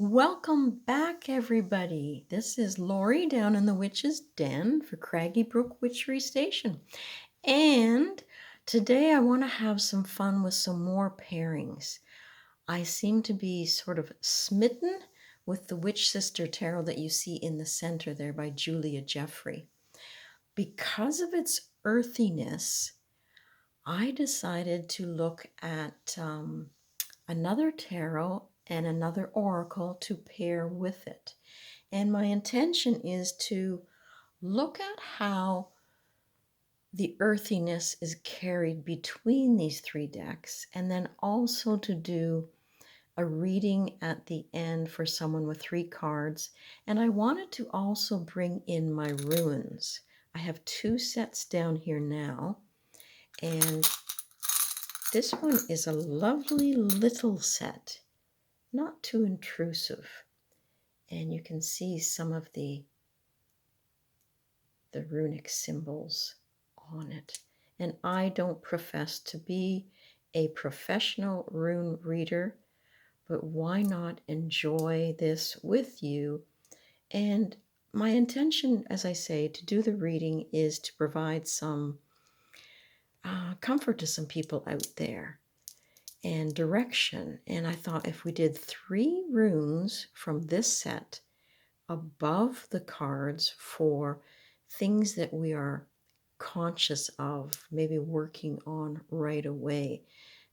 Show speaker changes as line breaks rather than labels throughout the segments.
Welcome back, everybody. This is Lori down in the Witch's Den for Craggy Brook Witchery Station. And today I want to have some fun with some more pairings. I seem to be sort of smitten with the Witch Sister Tarot that you see in the center there by Julia Jeffrey. Because of its earthiness, I decided to look at another tarot and another oracle to pair with it. And my intention is to look at how the earthiness is carried between these three decks, and then also to do a reading at the end for someone with 3 cards. And I wanted to also bring in my runes. I have 2 sets down here now, and this one is a lovely little set, not too intrusive. And you can see some of the runic symbols on it. And I don't profess to be a professional rune reader, but why not enjoy this with you? And my intention, as I say, to do the reading is to provide some comfort to some people out there and direction. And I thought if we did 3 runes from this set above the cards for things that we are conscious of, maybe working on right away,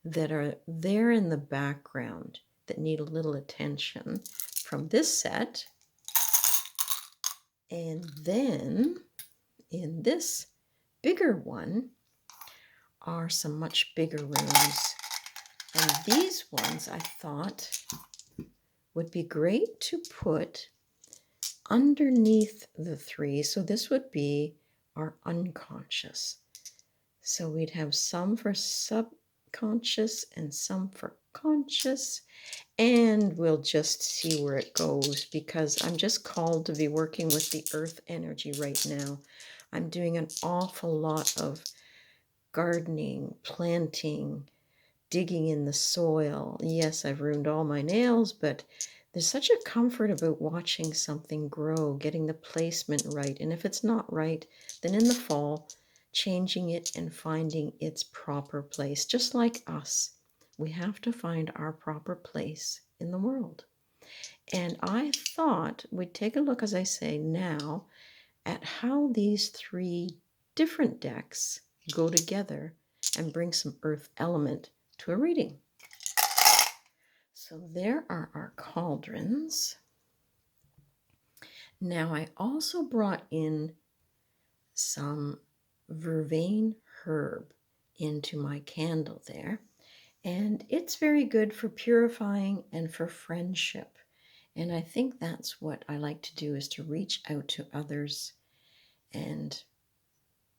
that are there in the background that need a little attention from this set. And then in this bigger one are some much bigger runes. And these ones I thought would be great to put underneath the 3. So this would be our unconscious. So we'd have some for subconscious and some for conscious. And we'll just see where it goes, because I'm just called to be working with the earth energy right now. I'm doing an awful lot of gardening, planting, digging in the soil. Yes, I've ruined all my nails, but there's such a comfort about watching something grow, getting the placement right. And if it's not right, then in the fall, changing it and finding its proper place. Just like us, we have to find our proper place in the world. And I thought we'd take a look, as I say now, at how these 3 different decks go together and bring some earth element to a reading. So there are our cauldrons. Now I also brought in some vervain herb into my candle there, and it's very good for purifying and for friendship. And I think that's what I like to do, is to reach out to others and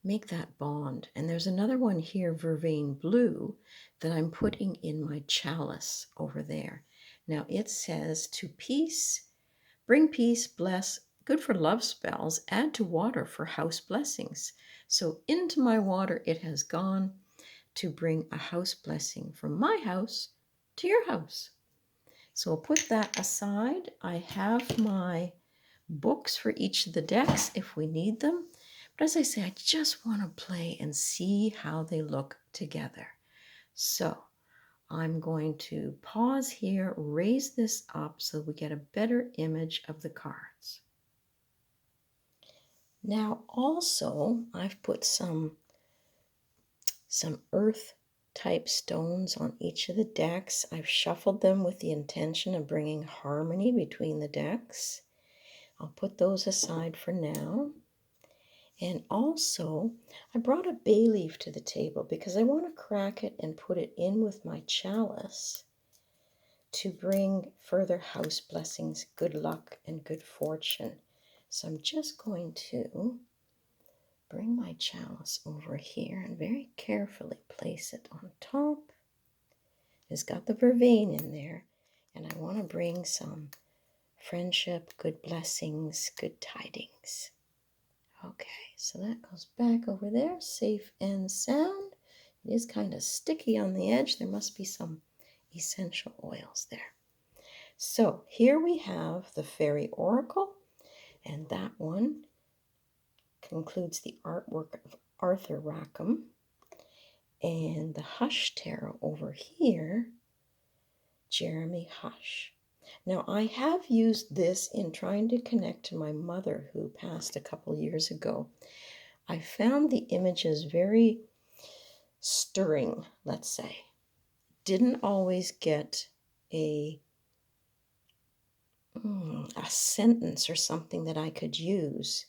make that bond. And there's another one here, vervain blue, that I'm putting in my chalice over there. Now it says to peace, bring peace, bless, good for love spells, add to water for house blessings. So into my water it has gone to bring a house blessing from my house to your house. So I'll put that aside. I have my books for each of the decks if we need them. But as I say, I just want to play and see how they look together. So I'm going to pause here, raise this up so we get a better image of the cards. Now also, I've put some earth type stones on each of the decks. I've shuffled them with the intention of bringing harmony between the decks. I'll put those aside for now. And also, I brought a bay leaf to the table because I want to crack it and put it in with my chalice to bring further house blessings, good luck, and good fortune. So I'm just going to bring my chalice over here and very carefully place it on top. It's got the vervain in there, and I want to bring some friendship, good blessings, good tidings. Okay, so that goes back over there, safe and sound. It is kind of sticky on the edge. There must be some essential oils there. So here we have the Fairy Oracle, and that one concludes the artwork of Arthur Rackham. And the Hush Tarot over here, Jeremy Hush. Now, I have used this in trying to connect to my mother who passed a couple years ago. I found the images very stirring, let's say. Didn't always get a sentence or something that I could use,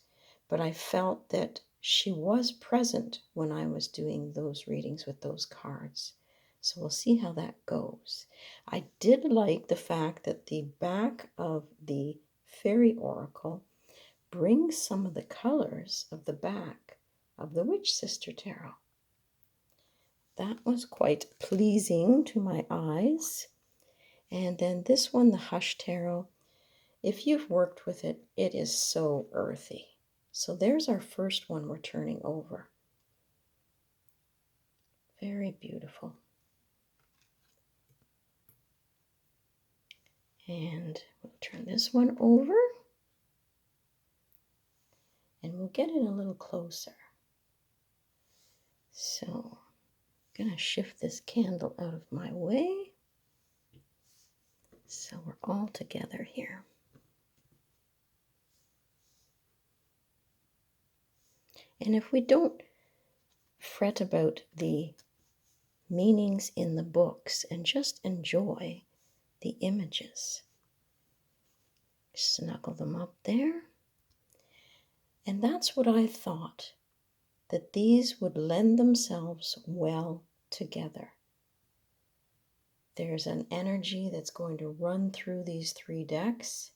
but I felt that she was present when I was doing those readings with those cards. So we'll see how that goes. I did like the fact that the back of the Fairy Oracle brings some of the colors of the back of the Witch Sister Tarot. That was quite pleasing to my eyes. And then this one, the Hush Tarot, if you've worked with it, it is so earthy. So there's our first one we're turning over. Very beautiful. And we'll turn this one over. And we'll get it a little closer. So I'm going to shift this candle out of my way. So we're all together here. And if we don't fret about the meanings in the books and just enjoy the images, snuggle them up there. And that's what I thought, that these would lend themselves well together. There's an energy that's going to run through these three decks.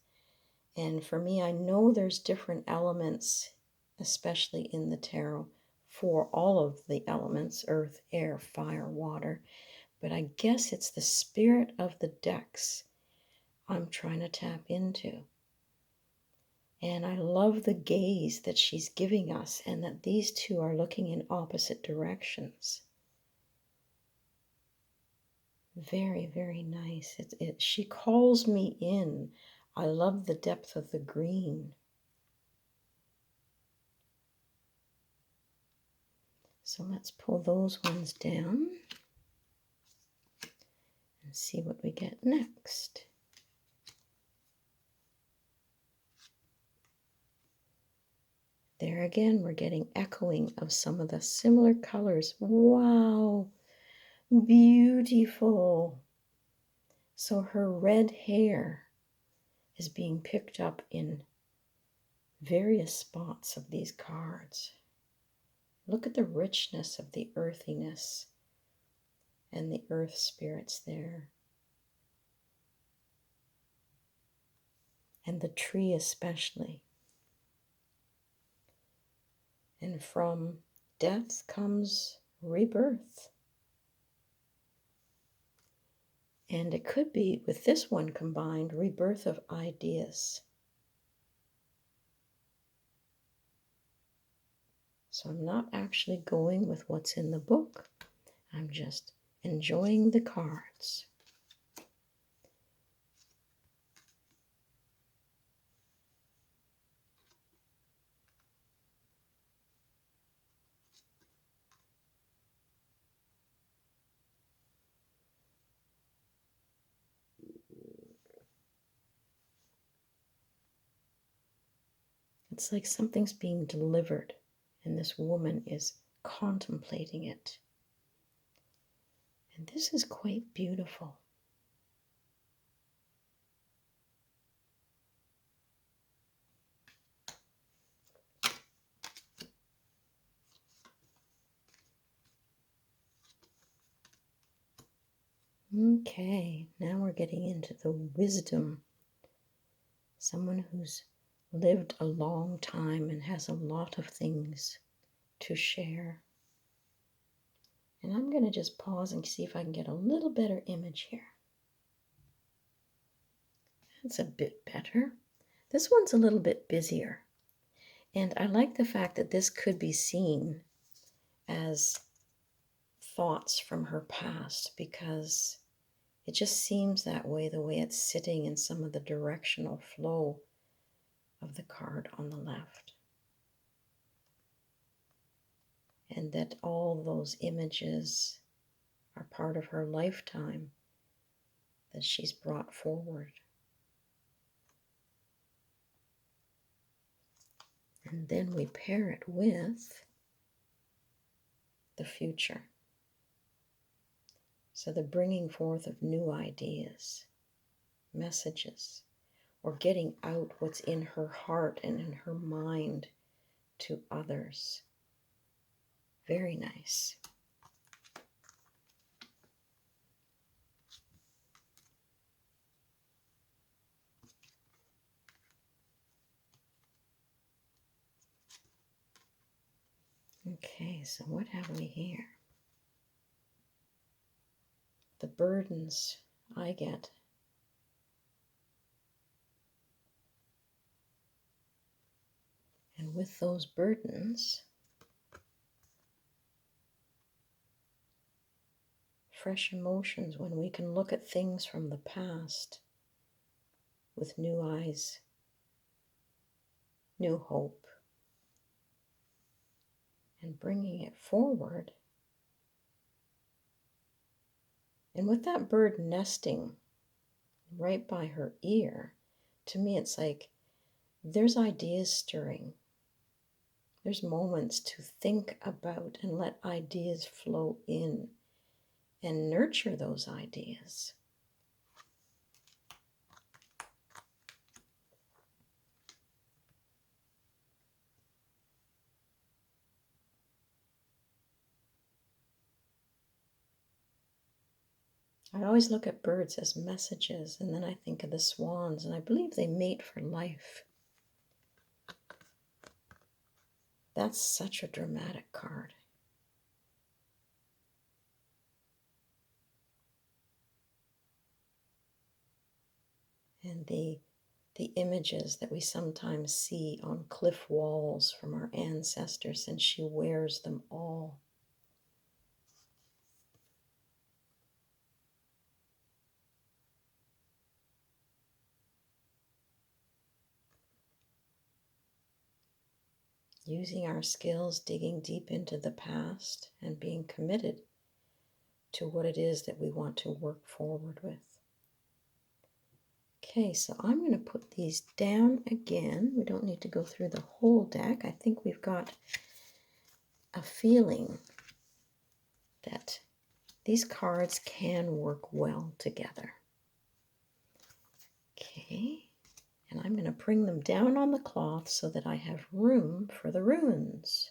And for me, I know there's different elements, especially in the tarot, for all of the elements, earth, air, fire, water. But I guess it's the spirit of the decks I'm trying to tap into. And I love the gaze that she's giving us and that these two are looking in opposite directions. Very, very nice. She calls me in. I love the depth of the green. So let's pull those ones down and see what we get next. There again, we're getting echoing of some of the similar colors. Wow, beautiful. So her red hair is being picked up in various spots of these cards. Look at the richness of the earthiness and the earth spirits there. And the tree especially. And from death comes rebirth. And it could be, with this one combined, rebirth of ideas. So I'm not actually going with what's in the book. I'm just enjoying the cards. It's like something's being delivered, and this woman is contemplating it. And this is quite beautiful. Okay, now we're getting into the wisdom. Someone who's lived a long time and has a lot of things to share. And I'm going to just pause and see if I can get a little better image here. That's a bit better. This one's a little bit busier. And I like the fact that this could be seen as thoughts from her past, because It just seems that way, the way it's sitting in some of the directional flow of the card on the left. And that all those images are part of her lifetime that she's brought forward. And then we pair it with the future. So the bringing forth of new ideas, messages, or getting out what's in her heart and in her mind to others. Very nice. Okay, so what have we here? The burdens I get. And with those burdens, fresh emotions when we can look at things from the past with new eyes, new hope, and bringing it forward. And with that bird nesting right by her ear, to me it's like there's ideas stirring. There's moments to think about and let ideas flow in and nurture those ideas. I always look at birds as messages, and then I think of the swans, and I believe they mate for life. That's such a dramatic card. And the images that we sometimes see on cliff walls from our ancestors, and she wears them all. Using our skills, digging deep into the past, and being committed to what it is that we want to work forward with. Okay, so I'm going to put these down again. We don't need to go through the whole deck. I think we've got a feeling that these cards can work well together. Okay, and I'm going to bring them down on the cloth so that I have room for the runes.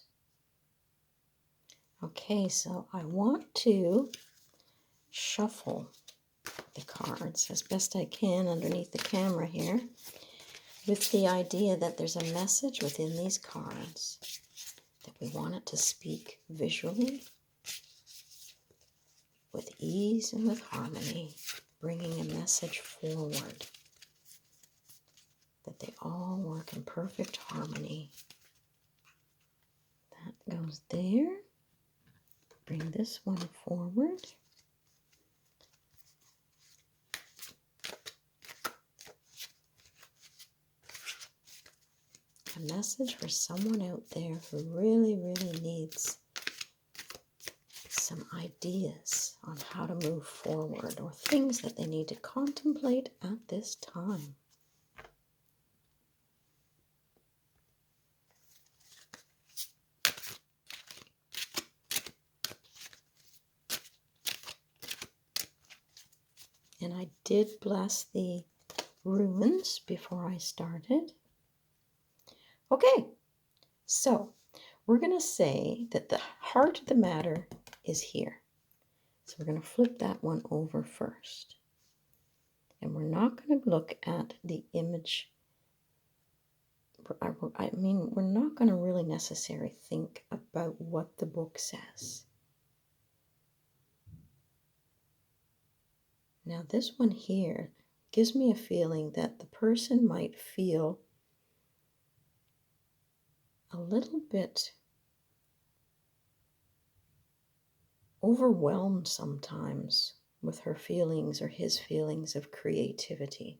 Okay, so I want to shuffle the cards as best I can underneath the camera here, with the idea that there's a message within these cards that we want it to speak visually, with ease and with harmony, bringing a message forward, that they all work in perfect harmony. That goes there. Bring this one forward. A message for someone out there who really, really needs some ideas on how to move forward, or things that they need to contemplate at this time. And I did bless the runes before I started. Okay, so we're going to say that the heart of the matter is here. So we're going to flip that one over first. And we're not going to look at the image. I mean, we're not going to really necessarily think about what the book says. Now this one here gives me a feeling that the person might feel a little bit overwhelmed sometimes with her feelings or his feelings of creativity.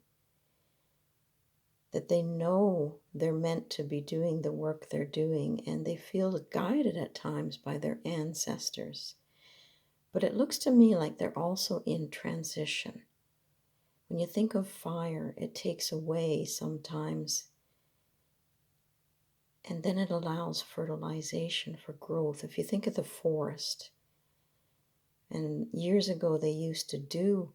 That they know they're meant to be doing the work they're doing, and they feel guided at times by their ancestors. But it looks to me like they're also in transition. When you think of fire, it takes away sometimes, and then it allows fertilization for growth. If you think of the forest, and years ago they used to do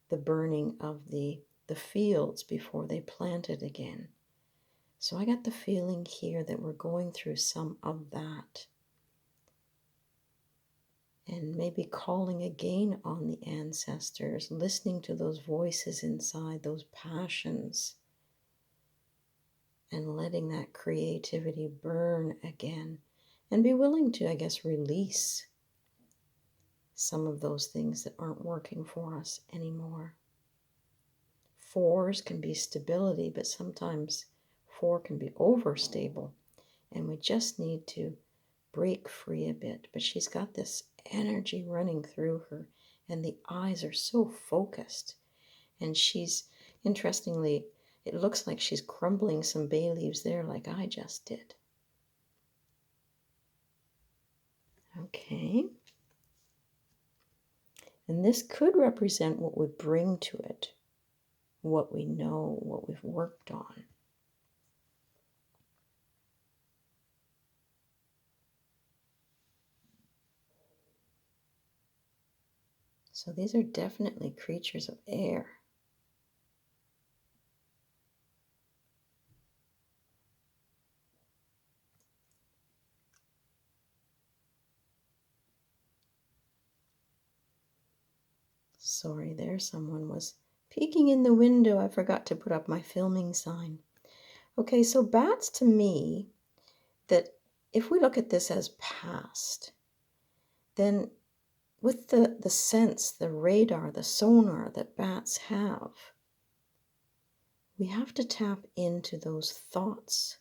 the burning of the fields before they planted again. So I got the feeling here that we're going through some of that. And maybe calling again on the ancestors, listening to those voices inside, those passions, and letting that creativity burn again. And be willing to, I guess, release some of those things that aren't working for us anymore. 4s can be stability, but sometimes 4 can be overstable, and we just need to break free a bit. But she's got this energy running through her, and the eyes are so focused. And she's, interestingly, it looks like she's crumbling some bay leaves there like I just did. Okay. And this could represent what we bring to it, what we know, what we've worked on. So these are definitely creatures of air. Sorry there, someone was peeking in the window. I forgot to put up my filming sign. Okay, so bats to me, that if we look at this as past, then with the sense, the radar, the sonar that bats have, we have to tap into those thoughts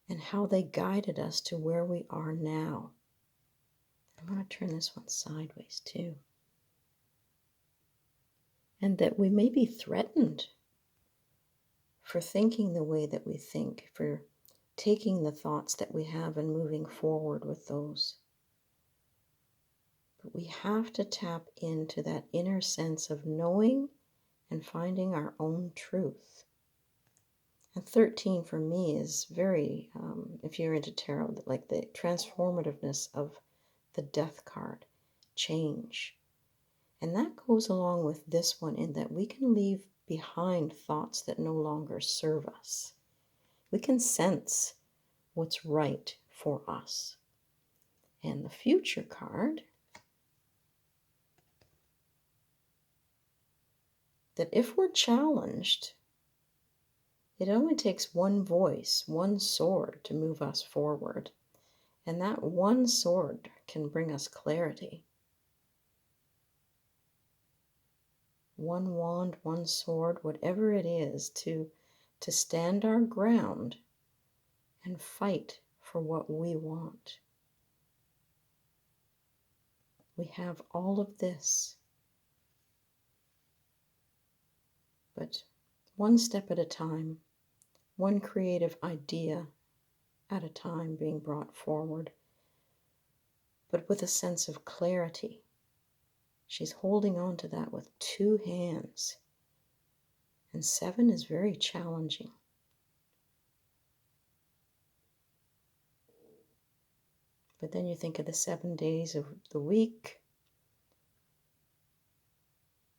and how they guided us to where we are now. I'm going to turn this one sideways too. And that we may be threatened for thinking the way that we think, for taking the thoughts that we have and moving forward with those. But we have to tap into that inner sense of knowing and finding our own truth. And 13 for me is very, if you're into tarot, like the transformativeness of the death card, change. And that goes along with this one in that we can leave behind thoughts that no longer serve us. We can sense what's right for us. And the future card, that if we're challenged, it only takes one voice, one sword to move us forward. And that one sword can bring us clarity. One wand, one sword, whatever it is, to stand our ground and fight for what we want. We have all of this, but one step at a time, one creative idea at a time being brought forward, but with a sense of clarity. She's holding on to that with 2 hands. And 7 is very challenging. But then you think of the 7 days of the week.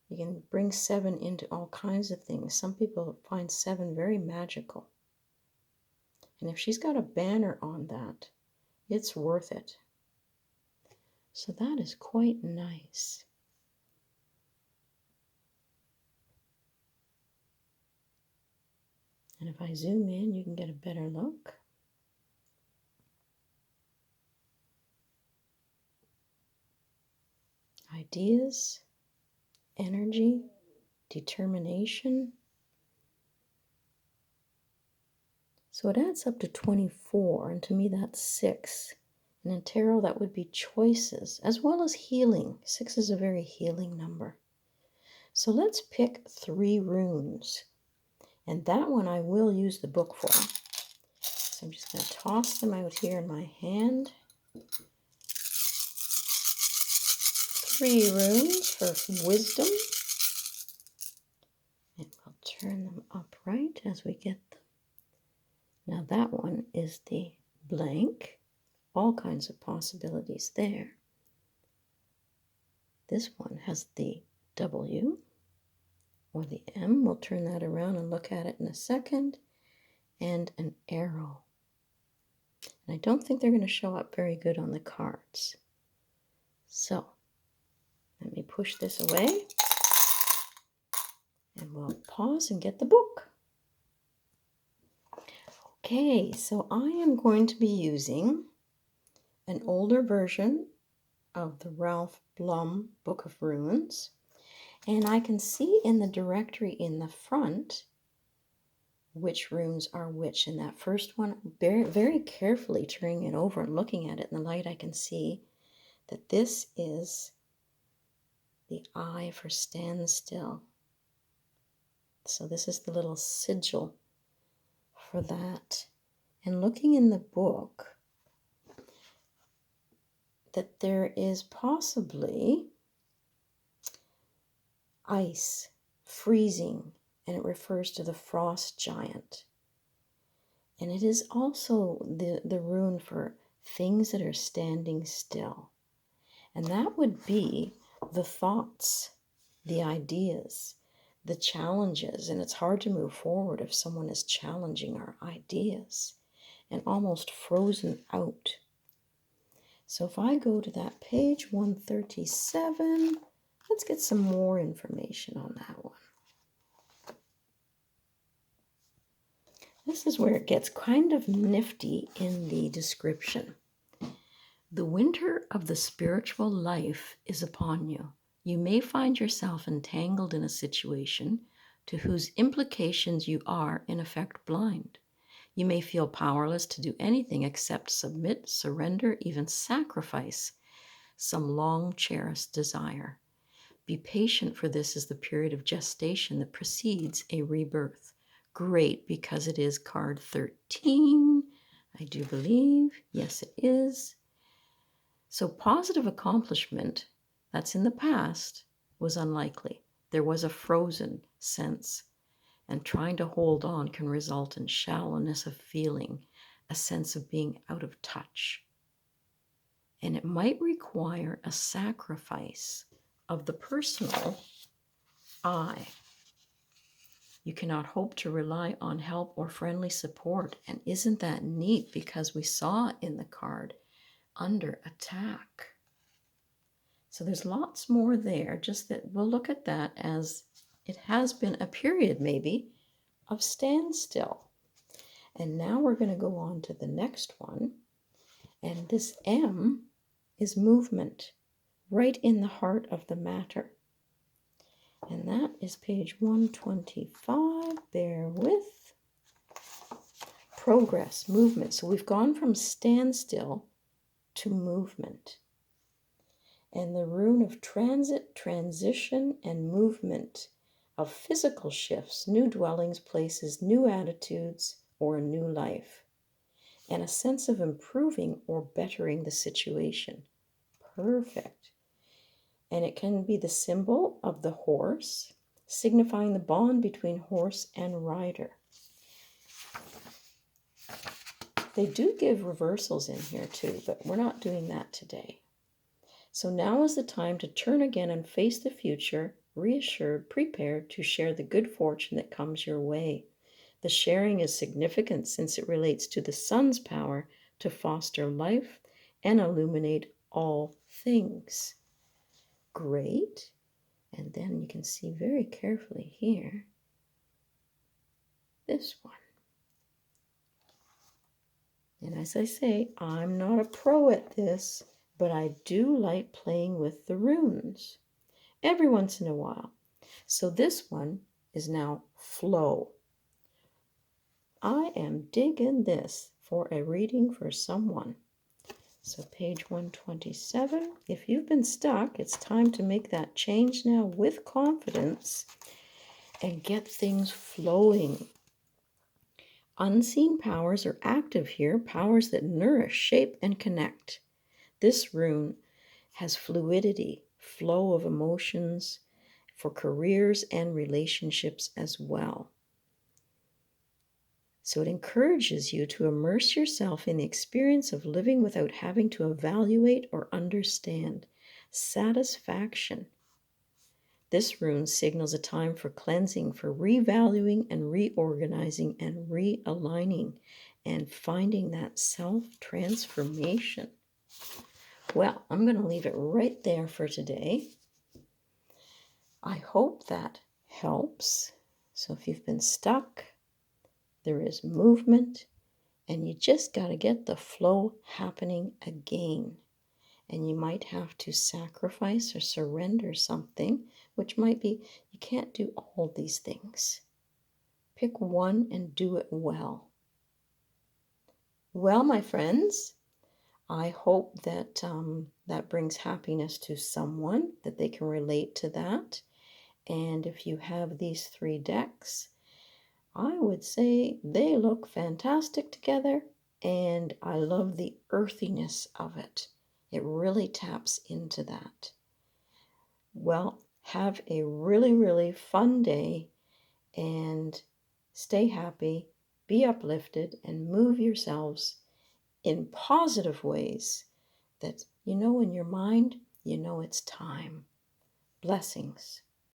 You can bring 7 into all kinds of things. Some people find 7 very magical. And if she's got a banner on that, it's worth it. So that is quite nice. And if I zoom in, you can get a better look. Ideas, energy, determination. So it adds up to 24, and to me that's 6. And in tarot, that would be choices as well as healing. 6 is a very healing number. So let's pick 3 runes. And that one I will use the book for. So I'm just going to toss them out here in my hand. 3 runes for wisdom. And we'll turn them upright as we get them. Now that one is the blank. All kinds of possibilities there. This one has the W or the M. We'll turn that around and look at it in a second. And an arrow. And I don't think they're going to show up very good on the cards. So let me push this away. And we'll pause and get the book. Okay, so I am going to be using an older version of the Ralph Blum Book of Runes. And I can see in the directory in the front which runes are which. In that first one, very, very carefully turning it over and looking at it in the light, I can see that this is the I for stand still. So this is the little sigil for that. And looking in the book, that there is possibly ice, freezing, and it refers to the frost giant. And it is also the rune for things that are standing still. And that would be the thoughts, the ideas, the challenges. And it's hard to move forward if someone is challenging our ideas and almost frozen out. So if I go to that page 137, let's get some more information on that one. This is where it gets kind of nifty in the description. The winter of the spiritual life is upon you. You may find yourself entangled in a situation to whose implications you are, in effect, blind. You may feel powerless to do anything except submit, surrender, even sacrifice some long-cherished desire. Be patient, for this is the period of gestation that precedes a rebirth. Great, because it is card 13, I do believe. Yes, it is. So positive accomplishment, that's in the past, was unlikely. There was a frozen sense, and trying to hold on can result in shallowness of feeling, a sense of being out of touch. And it might require a sacrifice of the personal I. You cannot hope to rely on help or friendly support. And isn't that neat? Because we saw in the card, under attack. So there's lots more there, just that we'll look at that as it has been a period maybe of standstill. And now we're going to go on to the next one. And this M is movement, right in the heart of the matter. And that is page 125. Bear with. Progress, movement. So we've gone from standstill to movement. And the rune of transit, transition, and movement, of physical shifts, new dwellings, places, new attitudes, or a new life. And a sense of improving or bettering the situation. Perfect. And it can be the symbol of the horse, signifying the bond between horse and rider. They do give reversals in here too, but we're not doing that today. So now is the time to turn again and face the future, reassured, prepared to share the good fortune that comes your way. The sharing is significant since it relates to the sun's power to foster life and illuminate all things. Great. And then you can see very carefully here, this one. And as I say, I'm not a pro at this, but I do like playing with the runes every once in a while. So this one is now flow. I am digging this for a reading for someone. So page 127. If you've been stuck, it's time to make that change now with confidence and get things flowing. Unseen powers are active here, powers that nourish, shape, and connect. This rune has fluidity, flow of emotions for careers and relationships as well. So it encourages you to immerse yourself in the experience of living without having to evaluate or understand. Satisfaction. This rune signals a time for cleansing, for revaluing and reorganizing and realigning and finding that self-transformation. Well, I'm going to leave it right there for today. I hope that helps. So if you've been stuck, there is movement, and you just got to get the flow happening again. And you might have to sacrifice or surrender something, which might be you can't do all these things. Pick one and do it well. Well, my friends, I hope that that brings happiness to someone, that they can relate to that. And if you have these 3 decks, I would say they look fantastic together, and I love the earthiness of it. It really taps into that. Well, have a really, really fun day and stay happy, be uplifted, and move yourselves in positive ways that you know in your mind, you know it's time. Blessings.